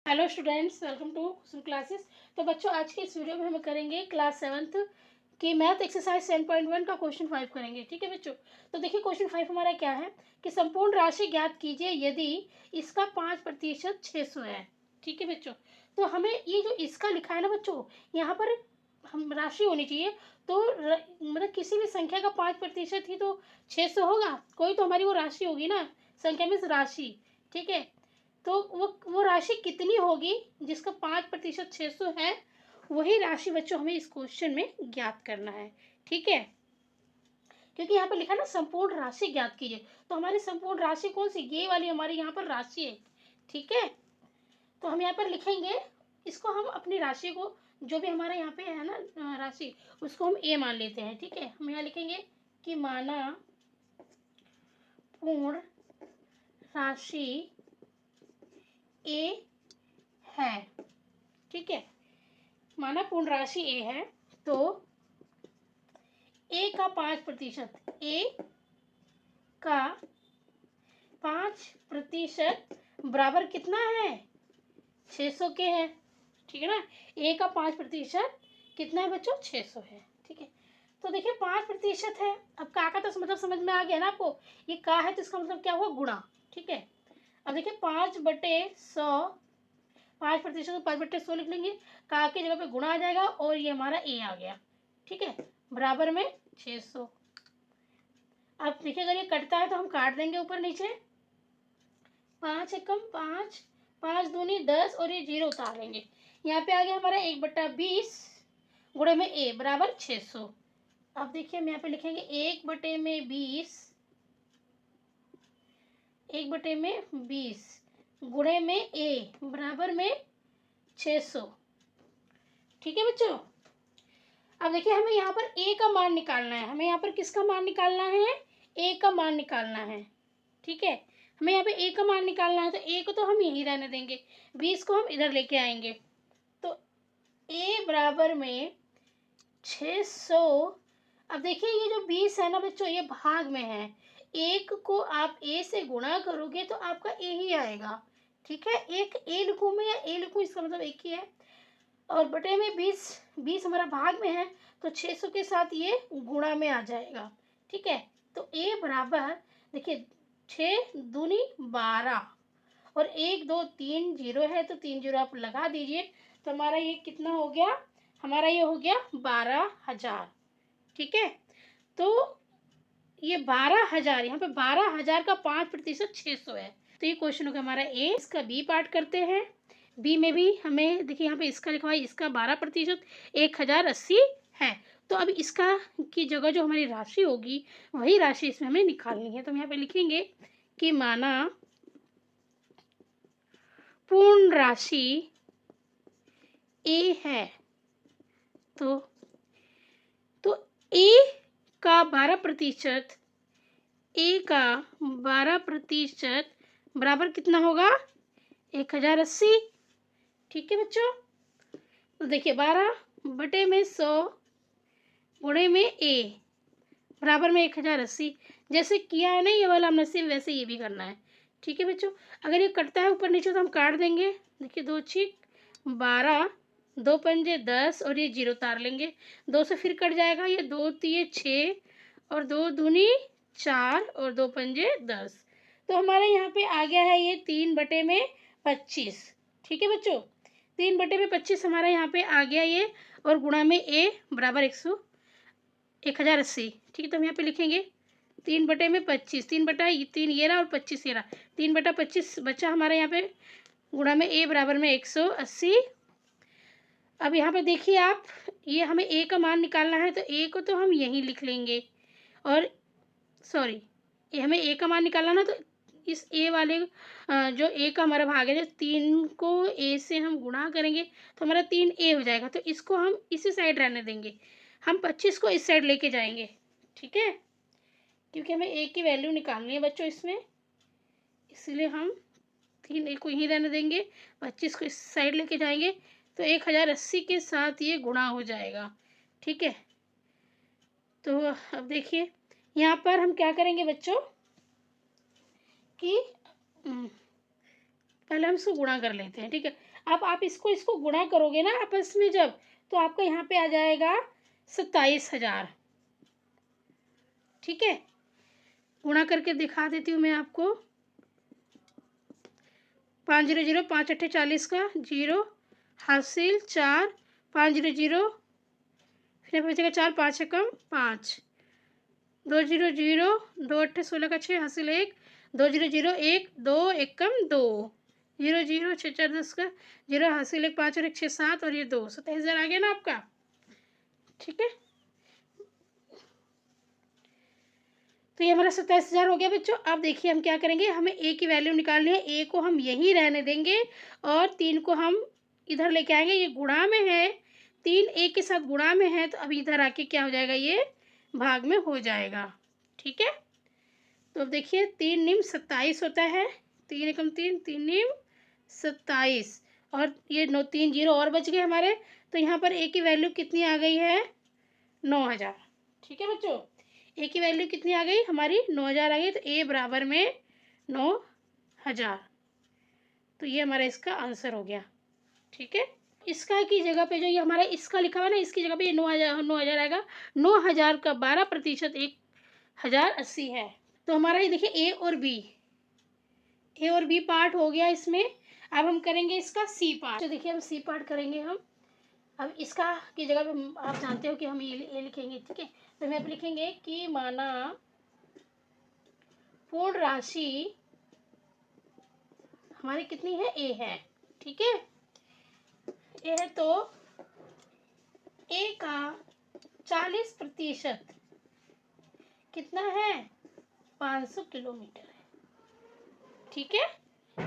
Hello students, welcome to Kusum classes. तो बच्चों, आज की इस वीडियो में हम करेंगे क्लास 7th की मैथ एक्सरसाइज 10.1 का क्वेश्चन 5 करेंगे। ठीक है बच्चों। तो देखिए, क्वेश्चन 5 हमारा क्या है कि संपूर्ण राशि ज्ञात कीजिए यदि इसका 5% 600 है। ठीक है बच्चों। तो हमें ये जो इसका लिखा है ना बच्चों, यहाँ पर हम राशि होनी चाहिए। तो मतलब किसी भी संख्या का 5% ही तो 600 होगा। कोई तो हमारी वो राशि होगी ना, संख्या में राशि। ठीक है। तो वो राशि कितनी होगी जिसका 5% 600 है, वही राशि बच्चों हमें इस क्वेश्चन में ज्ञात करना है। ठीक है। क्योंकि यहाँ पर लिखा है ना संपूर्ण राशि ज्ञात कीजिए, तो हमारी संपूर्ण राशि कौन सी, ये वाली हमारी यहाँ पर राशि है। ठीक है। तो हम यहाँ पर लिखेंगे, इसको हम अपनी राशि को, जो भी हमारा यहाँ पे है ना राशि, उसको हम ए मान लेते हैं। ठीक है। हम यहाँ लिखेंगे कि माना पूर्ण राशि ए है। ठीक है। माना पूर्ण राशि ए है, तो ए का 5%, ए का 5% बराबर कितना है, 600 के है। ठीक है ना। ए का 5% कितना है बच्चों, 600 है। ठीक है। तो देखिए 5% है। अब का तो मतलब समझ में आ गया ना आपको, ये का है तो इसका मतलब क्या हुआ, गुणा। ठीक है। अब देखिए 5/100, 5% तो 5/100 लिख लेंगे, का की जगह पे गुणा आ जाएगा और ये हमारा ए आ गया। ठीक है। बराबर में 600। अब देखिए, अगर ये कटता है तो हम काट देंगे ऊपर नीचे, 5 एकम 5, 5 दूनी 10 और ये 0 उतार लेंगे। यहाँ पे आ गया हमारा 1/20 गुणे में ए बराबर 600। अब देखिए हम यहाँ पे लिखेंगे 1/20, 1/20 गुणे में ए बराबर में 600। ठीक है बच्चों। अब देखिए हमें यहाँ पर ए का मान निकालना है। हमें यहाँ पर किसका मान निकालना है, ए का मान निकालना है। ठीक है। हमें यहाँ पे ए का मान निकालना है, तो ए को तो हम यहीं रहने देंगे, 20 को हम इधर लेके आएंगे। तो ए बराबर में 600। अब देखिए ये जो 20 है ना बच्चों, ये भाग में है। एक को आप ए से गुणा करोगे तो आपका ए ही आएगा। ठीक है। एक ए लिखूँ मैं या ए लिखूँ, इसका मतलब एक ही है। और बटे में 20, 20 हमारा भाग में है, तो 600 के साथ ये गुणा में आ जाएगा। ठीक है। तो ए बराबर, देखिए 6 दूनी 12 और 1 2 3 0 है, तो 3 0 आप लगा दीजिए। तो हमारा ये कितना हो गया, हमारा ये हो गया 12,000। ठीक है। तो ये 12,000, यहाँ पे 12,000 का 5% 600 है। तो ये क्वेश्चन हो गया हमारा ए। इसका बी पार्ट करते हैं। बी में भी हमें देखिए यहाँ पे इसका लिखा हुआ है, इसका 12% 1080 है। तो अब इसका की जगह जो हमारी राशि होगी, वही राशि इसमें हमें निकालनी है। तो हम यहाँ पे लिखेंगे कि माना पूर्ण राशि ए है, तो ए का 12%, ए का 12% बराबर कितना होगा, 1080। ठीक है बच्चों। तो देखिए 12/100 गुणे में ए बराबर में 1080। जैसे किया है ना ये वाला हमने, सिर्फ वैसे ये भी करना है। ठीक है बच्चों। अगर ये कटता है ऊपर नीचे तो हम काट देंगे। देखिए 2 छिक 12, 2 पंजे 10 और ये 0 उतार लेंगे। 2 से फिर कट जाएगा, ये 2 तिये 6 और 2 दूनी 4 और 2 पंजे 10। तो हमारे यहाँ पे आ गया है ये 3/25। ठीक है बच्चों। 3/25 हमारा यहाँ पे आ गया ये, और गुणा में ए बराबर 1080। ठीक है। तो हम यहाँ पे लिखेंगे 3/25, 3/3 ये रहा और 25 ये रहा, 3/25 बचा हमारा यहाँ पे, गुणा में ए बराबर में 180। अब यहाँ पे देखिए आप, ये हमें ए का मान निकालना है, तो ए को तो हम यहीं लिख लेंगे। और सॉरी, ये हमें ए का मान निकालना ना, तो इस ए वाले जो ए का हमारा भाग है, जो 3 को ए से हम गुणा करेंगे तो हमारा 3 ए हो जाएगा। तो इसको हम इसी साइड रहने देंगे, हम 25 को इस साइड लेके जाएंगे। ठीक है। क्योंकि हमें ए की वैल्यू निकालनी है बच्चों इसमें, इसलिए हम 3 ए को यहीं रहने देंगे, 25 को इस साइड लेके जाएंगे। तो 1080 के साथ ये गुणा हो जाएगा। ठीक है। तो अब देखिए यहाँ पर हम क्या करेंगे बच्चों कि पहले हम इसको गुणा कर लेते हैं, ठीक है। अब आप इसको गुणा करोगे ना आपस में जब, तो आपका यहाँ पे आ जाएगा 27,000, ठीक है। गुणा करके दिखा देती हूँ मैं आपको। 5 0 0 5 8 40 का 0 हासिल 4 5 0 0, फिर बचेगा 4 5 एकम 5 2 0 0 2 8 16 का 6 हासिल 1 2 0 0 1 2 एकम 2 0 0 6 4 10 का 0 हासिल 1 5 और 1 6 7 और ये 2 27,000 आ गया ना आपका, ठीक है। तो ये हमारा 27,000 हो गया बच्चों। अब देखिए हम क्या करेंगे, हमें ए की वैल्यू निकालनी है। ए को हम यहीं रहने देंगे और 3 को हम इधर लेके आएंगे। ये गुणा में है, 3 ए के साथ गुणा में है, तो अब इधर आके क्या हो जाएगा, ये भाग में हो जाएगा, ठीक है। तो अब देखिए 3 निम 27 होता है, 3 एकम 3 3 निम 27 और ये 3 जीरो और बच गए हमारे। तो यहाँ पर ए की वैल्यू कितनी आ गई है, 9,000, ठीक है बच्चों। ए की वैल्यू कितनी आ गई हमारी, 9,000 आ गई। तो ए बराबर में 9,000, तो ये हमारा इसका आंसर हो गया, ठीक है। इसका की जगह पे जो ये हमारा इसका लिखा हुआ ना, इसकी जगह पे ये 9,000 आएगा। 9,000 का 12% 1,080 है। तो हमारा ये देखिए ए और बी पार्ट हो गया इसमें। अब हम करेंगे इसका सी पार्ट। तो देखिए हम सी पार्ट करेंगे हम। अब इसका की जगह पे आप जानते हो कि हम ये लिखेंगे, ठीक है। तो हम यहाँ पे लिखेंगे कि माना पूर्ण राशि हमारी कितनी है, ए है, ठीक है। ए है तो ए का 40% कितना है, 500 किलोमीटर है, ठीक है।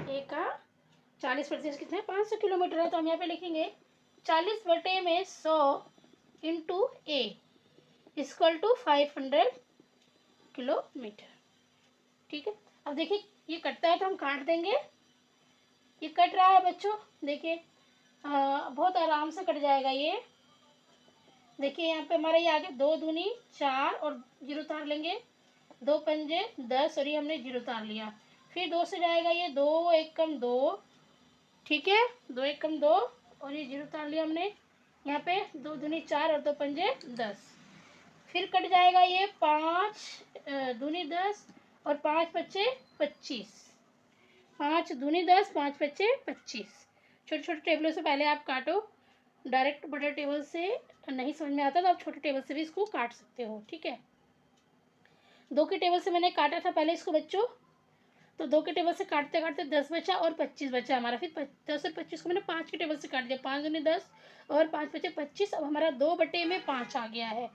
ए का 40% कितना है, 500 किलोमीटर है। तो हम यहाँ पे लिखेंगे 40/100 into a equal to 500 kilometre, ठीक है। अब देखिए ये कटता है तो हम काट देंगे। ये कट रहा है बच्चों, देखिए बहुत आराम से कट जाएगा ये। देखिए यहाँ पे हमारा ये आगे 2 दूनी 4 और 0 उतार लेंगे, 2 पंजे 10 और ये हमने 0 उतार लिया। फिर 2 से जाएगा ये 2 एकम 2, ठीक है, 2 एकम 2 और ये 0 उतार लिया हमने। यहाँ पे 2 दूनी 4 और 2 पंजे 10। फिर कट जाएगा ये 5 दूनी 10 और 5 पच्चे 25, 5 दूनी 10 5 पच्चे 25। छोटे छोटे टेबलों से पहले आप काटो, डायरेक्ट बड़े टेबल से नहीं समझ में आता तो आप छोटे टेबल से भी इसको काट सकते हो, ठीक है। 2 के टेबल से मैंने काटा था पहले इसको बच्चों, तो 2 के टेबल से काटते काटते 10 बचा और 25 बचा हमारा। फिर 10 और 25 को मैंने 5 के टेबल से काट दिया, 5 दूनी 10 और 5 बचे 25। अब हमारा 2/5 आ गया है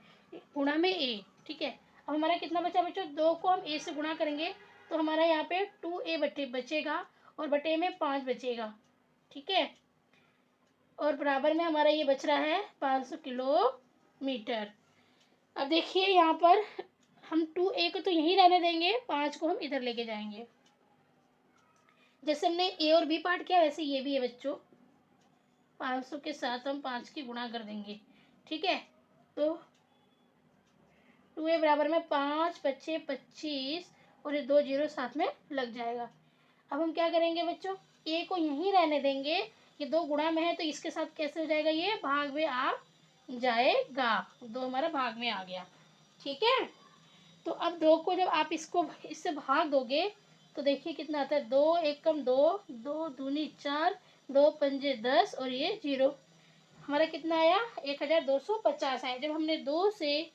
गुणा में ए, ठीक है। अब हमारा कितना बचा बच्चों, 2 को हम ए से गुणा करेंगे तो हमारा यहाँ पे 2a बचेगा और बटे में 5 बचेगा, ठीक है। और बराबर में हमारा ये बच रहा है 500 किलोमीटर। अब देखिए यहाँ पर हम 2a को तो यहीं रहने देंगे, 5 को हम इधर लेके जाएंगे। जैसे हमने ए और बी पार्ट किया वैसे ये भी है बच्चों, 500 के साथ हम 5 की गुणा कर देंगे, ठीक है। तो 2a बराबर में 5 पच्चे 25 और ये 2 0 साथ में लग जाएगा। अब हम क्या करेंगे बच्चों, ए को यहीं रहने देंगे, ये 2 गुणा में है तो इसके साथ कैसे हो जाएगा, ये भाग में आ जाएगा। 2 हमारा भाग में आ गया, ठीक है। तो अब 2 को जब आप इससे भाग दोगे तो देखिए कितना आता है, 2 एकम 2 2 दूनी 4 2 पंजे 10 और ये 0। हमारा कितना आया, 1,250 आया। जब हमने 2 से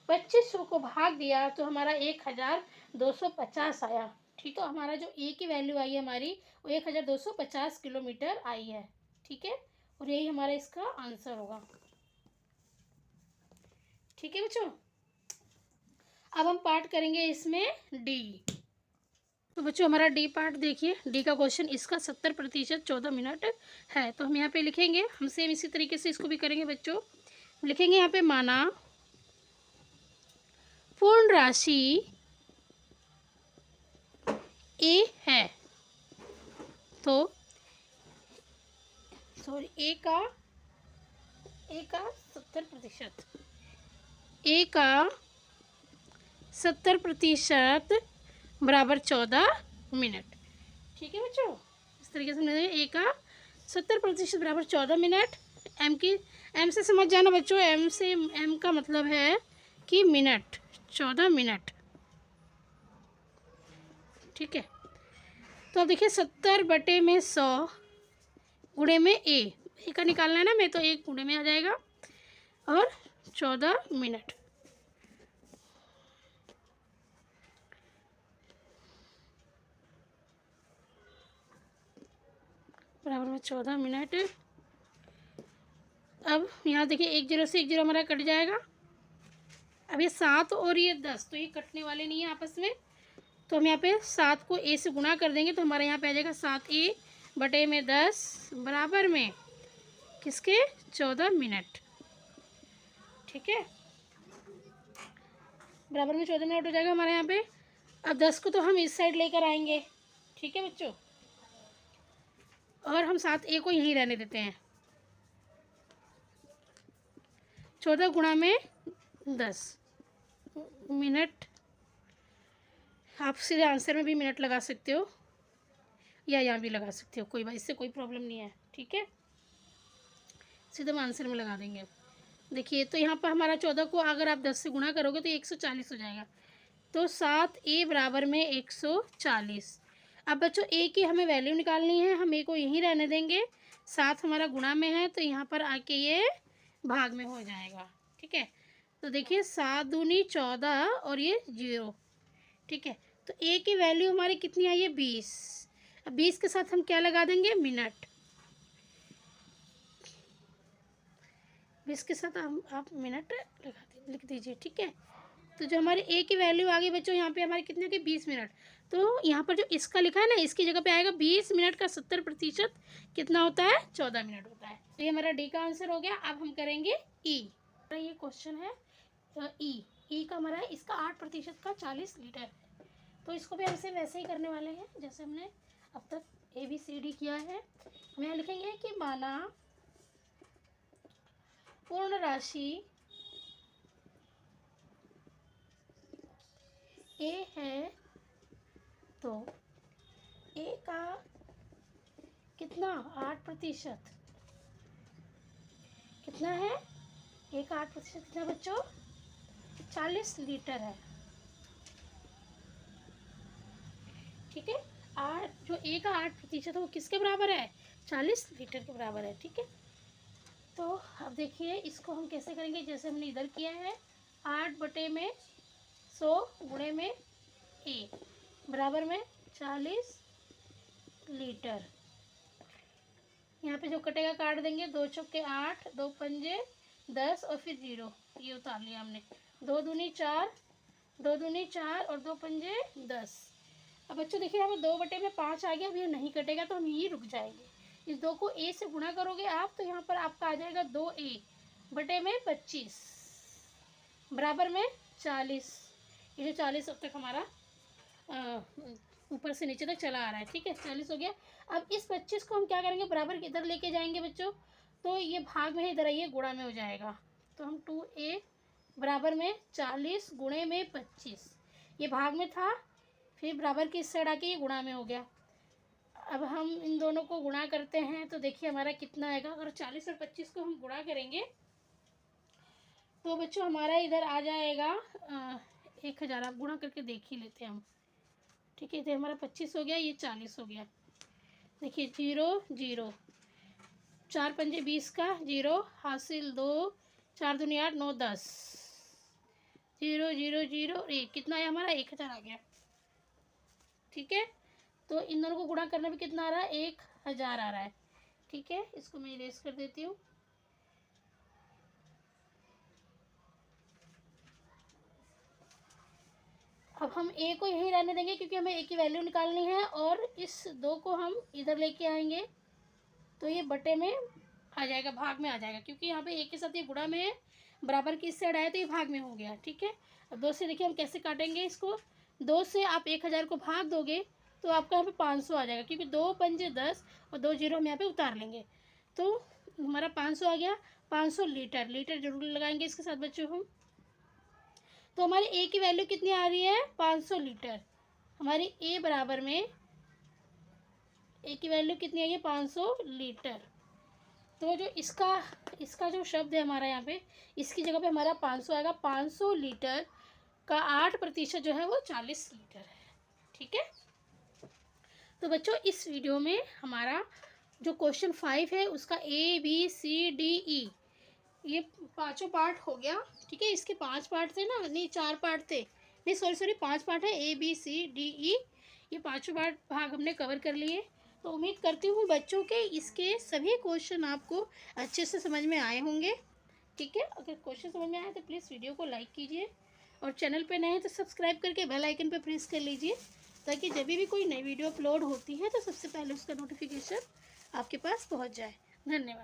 2500 को भाग दिया तो हमारा 1,250 आया, ठीक है। हमारा जो ए की वैल्यू आई है हमारी वो 1,250 किलोमीटर आई है, ठीक है। और यही हमारा इसका आंसर होगा, ठीक है बच्चों। अब हम पार्ट करेंगे इसमें डी। तो बच्चों हमारा डी पार्ट देखिए, डी का क्वेश्चन इसका 70% 14 मिनट है। तो हम यहाँ पे लिखेंगे, हम सेम इसी तरीके से इसको भी करेंगे बच्चों। लिखेंगे यहाँ पे माना पूर्ण राशि ए है, तो सॉरी ए का 70%, ए का 70% बराबर 14 मिनट, ठीक है बच्चों। इस तरीके से हमने ए का 70% बराबर 14 मिनट। एम से समझ जाना बच्चों, एम का मतलब है कि मिनट, 14 मिनट। ठीक है, तो अब देखिए 70/100 गुणे में ए का निकालना है ना, मैं तो 1 गुणे में आ जाएगा और 14 मिनट। बराबर में 14 मिनट। अब यहाँ देखिए 1 0 से 1 0 हमारा कट जाएगा। अब ये 7 और ये 10 तो ये कटने वाले नहीं है आपस में, तो हम यहाँ पे 7 को ए से गुणा कर देंगे तो हमारे यहाँ पे आ जाएगा 7a/10 बराबर में किसके 14 मिनट। ठीक है, बराबर में 14 मिनट हो जाएगा हमारे यहाँ पे। अब 10 को तो हम इस साइड लेकर आएंगे। ठीक है बच्चों, और हम 7a को यहीं रहने देते हैं। 14 गुणा में 10 मिनट। आप सीधे आंसर में भी मिनट लगा सकते हो या यहाँ भी लगा सकते हो, कोई बात, इससे कोई प्रॉब्लम नहीं है। ठीक है, सीधे हम आंसर में लगा देंगे। देखिए तो यहाँ पर हमारा 14 को अगर आप 10 से गुणा करोगे तो 140 हो जाएगा, तो 7a बराबर में 140। अब बच्चों ए की हमें वैल्यू निकालनी है, हम ए को यहीं रहने देंगे। 7 हमारा गुणा में है तो यहाँ पर आके ये भाग में हो जाएगा। ठीक है, तो देखिए 7 दूनी 14 और ये 0। ठीक है, तो ए की वैल्यू हमारी कितनी आई है 20। अब 20 के साथ हम क्या लगा देंगे मिनट। 20 के साथ आप मिनट लिख दीजिए। ठीक है, तो जो हमारे ए की वैल्यू आ गई बच्चों यहाँ पे हमारे कितने के 20 मिनट। तो यहाँ पर जो इसका लिखा है ना, इसकी जगह पे आएगा 20 मिनट का 70% कितना होता है 14 मिनट होता है। तो ये हमारा डी का आंसर हो गया। अब हम करेंगे ई। ये क्वेश्चन है ई का हमारा इसका 8% का 40 लीटर। तो इसको भी हमसे वैसे ही करने वाले हैं जैसे हमने अब तक ABCD किया है। हम यहाँ लिखेंगे कि माना पूर्ण राशि ए है तो ए का कितना 8% कितना है, ए का 8% कितना बच्चों 40 लीटर है। ठीक है, जो ए का 8% है वो किसके बराबर है 40 लीटर के बराबर है। ठीक है, तो अब देखिए इसको हम कैसे करेंगे, जैसे हमने इधर किया है 8/100 गुणे में ए बराबर में 40 लीटर। यहाँ पे जो कटेगा काट देंगे, 2 चौके 8, 2 पंजे 10 और फिर 0, ये उतार लिया हमने। 2 दूनी 4, 2 दूनी 4 और 2 पंजे 10। अब बच्चों देखिए यहाँ पे 2/5 आ गया। अब ये नहीं कटेगा तो हम यही रुक जाएंगे। इस 2 को ए से गुणा करोगे आप तो यहाँ पर आपका आ जाएगा 2a/25 बराबर में 40। ये जो 40 अब तक हमारा ऊपर से नीचे तक चला आ रहा है। ठीक है, 40 हो गया। अब इस 25 को हम क्या करेंगे बराबर इधर लेके जाएंगे बच्चों, तो ये भाग में इधर आइए गुणा में हो जाएगा। तो हम 2a बराबर में 40 गुणे में 25, ये भाग में था, फिर बराबर की इस साइड आके ये गुणा में हो गया। अब हम इन दोनों को गुणा करते हैं तो देखिए हमारा कितना आएगा। अगर 40 और 25 को हम गुणा करेंगे तो बच्चों हमारा इधर आ जाएगा 1000। आप गुणा करके देख ही लेते हैं हम। ठीक है, तो हमारा 25 हो गया, ये 40 हो गया। देखिए 0 0, 4 पंजे 20 का 0 हासिल 2, 4 दूनी 8, 9 10, 0 0 0 1, कितना है हमारा 1000 आ गया। ठीक है, तो इन दोनों को गुणा करना भी कितना आ रहा है 1000 आ रहा है। ठीक है, इसको मैं इरेज कर देती हूँ। अब हम ए को यहीं रहने देंगे क्योंकि हमें ए की वैल्यू निकालनी है, और इस 2 को हम इधर लेके आएंगे तो ये बटे में आ जाएगा, भाग में आ जाएगा, क्योंकि यहाँ पे ए के साथ ये गुणा में है, बराबर की इस साइड आया तो ये भाग में हो गया। ठीक है, अब 2 से देखिए हम कैसे काटेंगे इसको। 2 से आप 1000 को भाग दोगे तो आपका यहाँ पे 500 आ जाएगा, क्योंकि 2 पंजे 10 और 2 0 हम यहाँ पे उतार लेंगे तो हमारा 500 आ गया। 500 लीटर, लीटर जरूर लगाएंगे इसके साथ बच्चों हम। तो हमारी ए की वैल्यू कितनी आ रही है 500 लीटर। हमारी ए बराबर में ए की वैल्यू कितनी आई है 500 लीटर। तो जो इसका जो शब्द है हमारा यहाँ पे, इसकी जगह पे हमारा 500 आएगा। 500 लीटर का 8% जो है वो 40 लीटर है। ठीक है, तो बच्चों इस वीडियो में हमारा जो क्वेश्चन 5 है उसका ABCDE ये पांचों पार्ट हो गया। ठीक है, इसके 5 पार्ट थे ना, नहीं 4 पार्ट थे, नहीं सॉरी 5 पार्ट है। ABCDE ये पांचों भाग हमने कवर कर लिए। तो उम्मीद करती हूँ बच्चों के इसके सभी क्वेश्चन आपको अच्छे से समझ में आए होंगे। ठीक है, अगर क्वेश्चन समझ में आए तो प्लीज़ वीडियो को लाइक कीजिए और चैनल पे नए हैं तो सब्सक्राइब करके बेल आइकन पे प्रेस कर लीजिए, ताकि जब भी कोई नई वीडियो अपलोड होती है तो सबसे पहले उसका नोटिफिकेशन आपके पास पहुंच जाए। धन्यवाद।